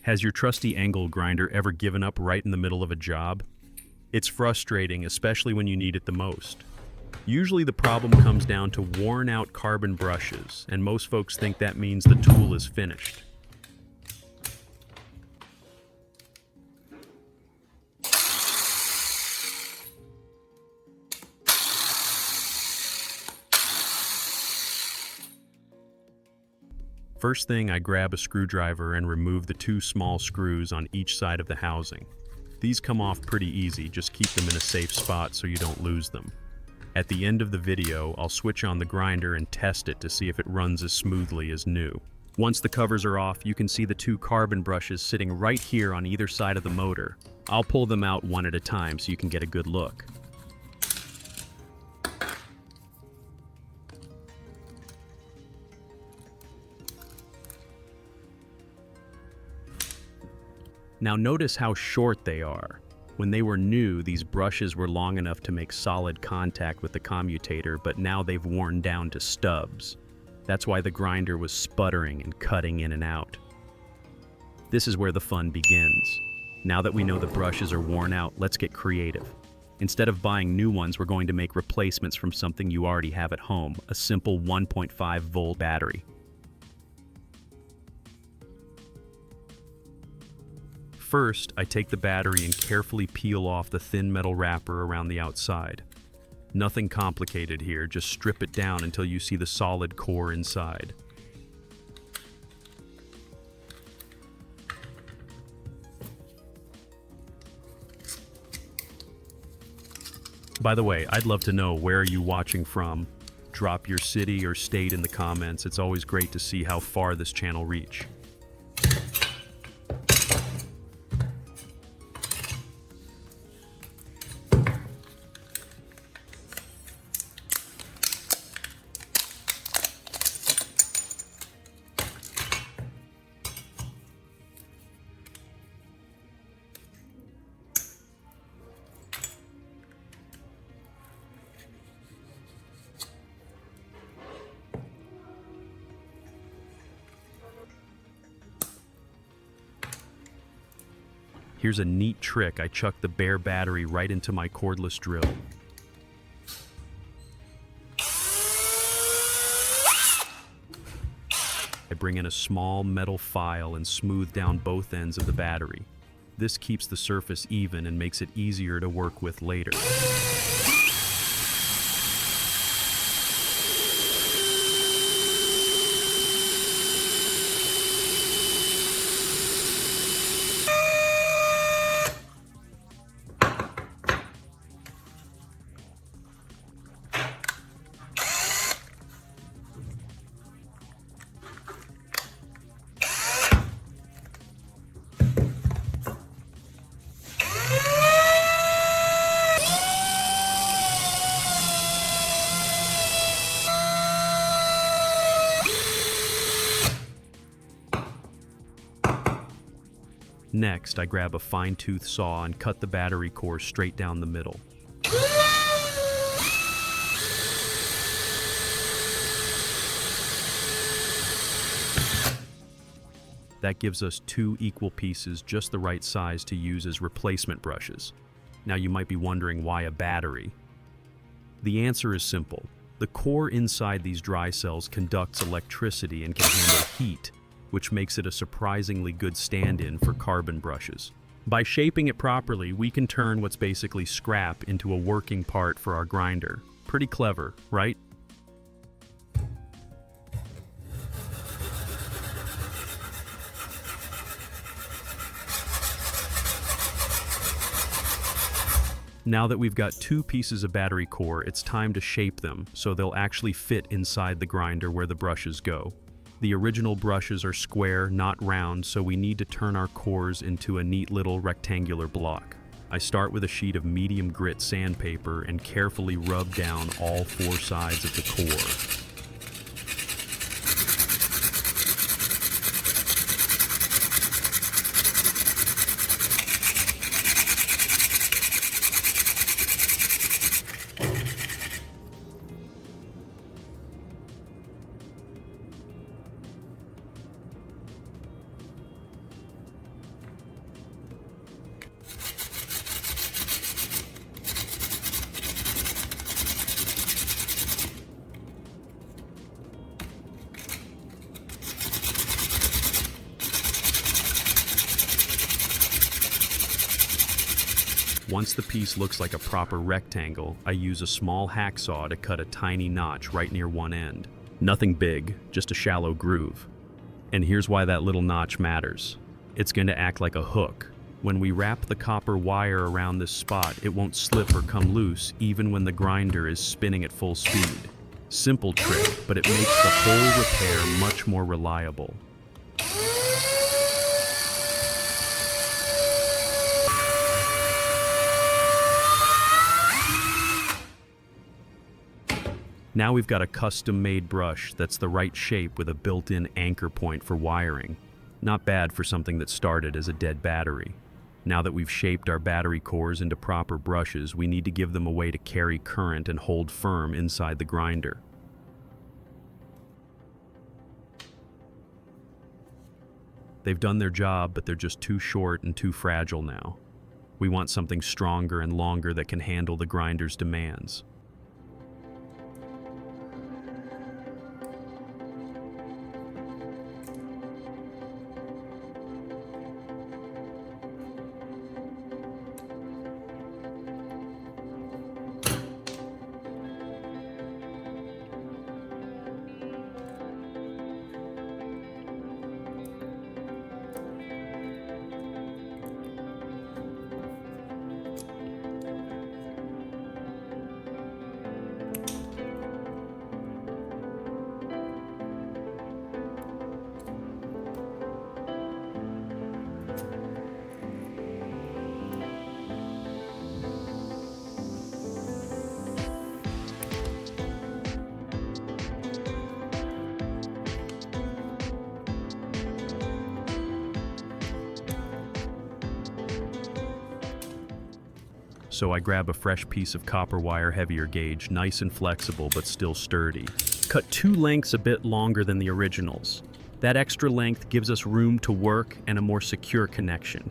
Has your trusty angle grinder ever given up right in the middle of a job? It's frustrating, especially when you need it the most. Usually the problem comes down to worn-out carbon brushes, and most folks think that means the tool is finished. First thing, I grab a screwdriver and remove the two small screws on each side of the housing. These come off pretty easy, just keep them in a safe spot so you don't lose them. At the end of the video, I'll switch on the grinder and test it to see if it runs as smoothly as new. Once the covers are off, you can see the two carbon brushes sitting right here on either side of the motor. I'll pull them out one at a time so you can get a good look. Now notice how short they are. When they were new, these brushes were long enough to make solid contact with the commutator, but now they've worn down to stubs. That's why the grinder was sputtering and cutting in and out. This is where the fun begins. Now that we know the brushes are worn out, let's get creative. Instead of buying new ones, we're going to make replacements from something you already have at home, a simple 1.5-volt battery. First, I take the battery and carefully peel off the thin metal wrapper around the outside. Nothing complicated here, just strip it down until you see the solid core inside. By the way, I'd love to know, where are you watching from? Drop your city or state in the comments. It's always great to see how far this channel reaches. Here's a neat trick. I chuck the bare battery right into my cordless drill. I bring in a small metal file and smooth down both ends of the battery. This keeps the surface even and makes it easier to work with later. Next, I grab a fine-tooth saw and cut the battery core straight down the middle. That gives us two equal pieces, just the right size to use as replacement brushes. Now you might be wondering, why a battery? The answer is simple. The core inside these dry cells conducts electricity and can handle heat, which makes it a surprisingly good stand-in for carbon brushes. By shaping it properly, we can turn what's basically scrap into a working part for our grinder. Pretty clever, right? Now that we've got two pieces of battery core, it's time to shape them so they'll actually fit inside the grinder where the brushes go. The original brushes are square, not round, so we need to turn our cores into a neat little rectangular block. I start with a sheet of medium grit sandpaper and carefully rub down all four sides of the core. Once the piece looks like a proper rectangle, I use a small hacksaw to cut a tiny notch right near one end. Nothing big, just a shallow groove. And here's why that little notch matters. It's going to act like a hook. When we wrap the copper wire around this spot, it won't slip or come loose even when the grinder is spinning at full speed. Simple trick, but it makes the whole repair much more reliable. Now we've got a custom-made brush that's the right shape with a built-in anchor point for wiring. Not bad for something that started as a dead battery. Now that we've shaped our battery cores into proper brushes, we need to give them a way to carry current and hold firm inside the grinder. They've done their job, but they're just too short and too fragile now. We want something stronger and longer that can handle the grinder's demands. So I grab a fresh piece of copper wire heavier gauge, nice and flexible but still sturdy. Cut 2 lengths a bit longer than the originals. That extra length gives us room to work and a more secure connection.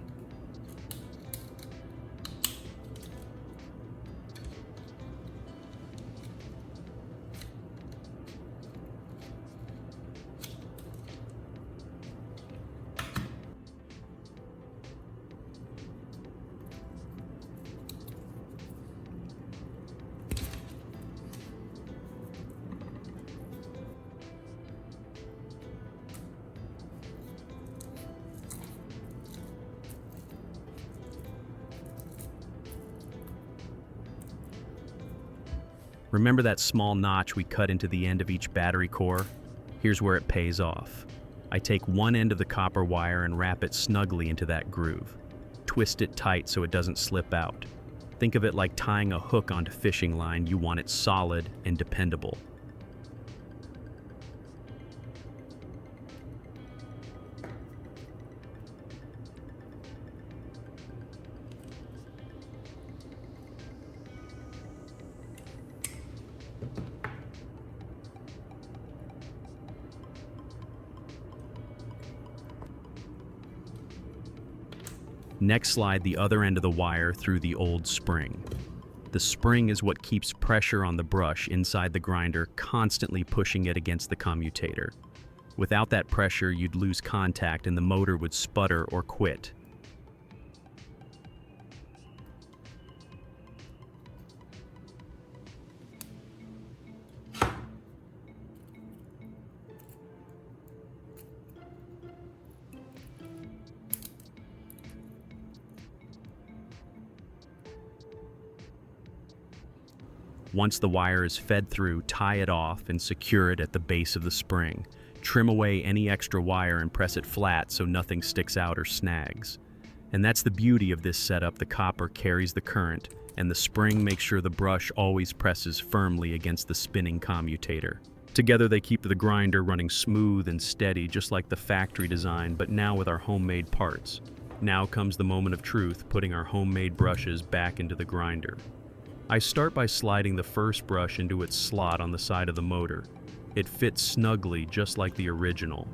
Remember that small notch we cut into the end of each battery core? Here's where it pays off. I take one end of the copper wire and wrap it snugly into that groove. Twist it tight so it doesn't slip out. Think of it like tying a hook onto fishing line. You want it solid and dependable. Next, slide the other end of the wire through the old spring. The spring is what keeps pressure on the brush inside the grinder, constantly pushing it against the commutator. Without that pressure, you'd lose contact and the motor would sputter or quit. Once the wire is fed through, tie it off and secure it at the base of the spring. Trim away any extra wire and press it flat so nothing sticks out or snags. And that's the beauty of this setup. The copper carries the current, and the spring makes sure the brush always presses firmly against the spinning commutator. Together they keep the grinder running smooth and steady, just like the factory design, but now with our homemade parts. Now comes the moment of truth, putting our homemade brushes back into the grinder. I start by sliding the first brush into its slot on the side of the motor. It fits snugly, just like the original.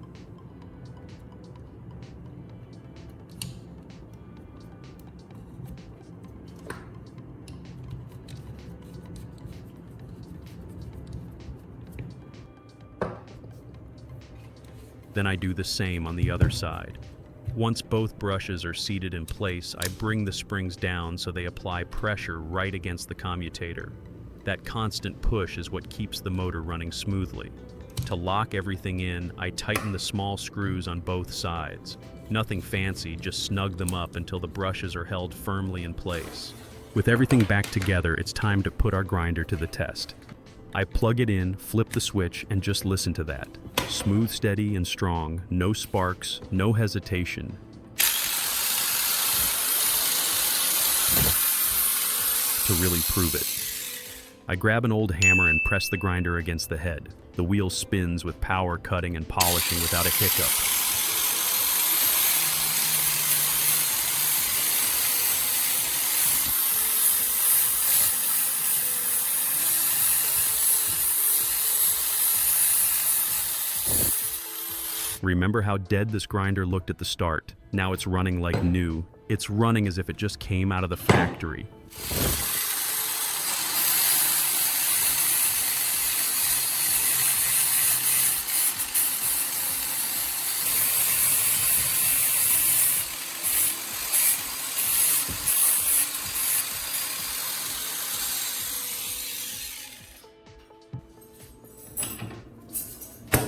Then I do the same on the other side. Once both brushes are seated in place, I bring the springs down so they apply pressure right against the commutator. That constant push is what keeps the motor running smoothly. To lock everything in, I tighten the small screws on both sides. Nothing fancy, just snug them up until the brushes are held firmly in place. With everything back together, it's time to put our grinder to the test. I plug it in, flip the switch, and just listen to that. Smooth, steady, and strong, no sparks, no hesitation. To really prove it. I grab an old hammer and press the grinder against the head. The wheel spins with power, cutting and polishing without a hiccup. Remember how dead this grinder looked at the start? Now it's running like new. It's running as if it just came out of the factory.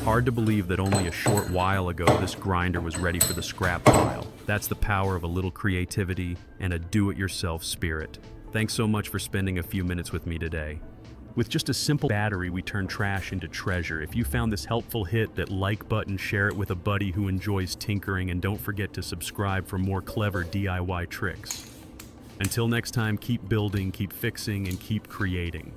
Hard to believe that only a short while ago this grinder was ready for the scrap pile. That's the power of a little creativity and a do-it-yourself spirit. Thanks so much for spending a few minutes with me today. With just a simple battery, we turn trash into treasure. If you found this helpful, hit that like button, share it with a buddy who enjoys tinkering, and don't forget to subscribe for more clever DIY tricks. Until next time, keep building, keep fixing, and keep creating.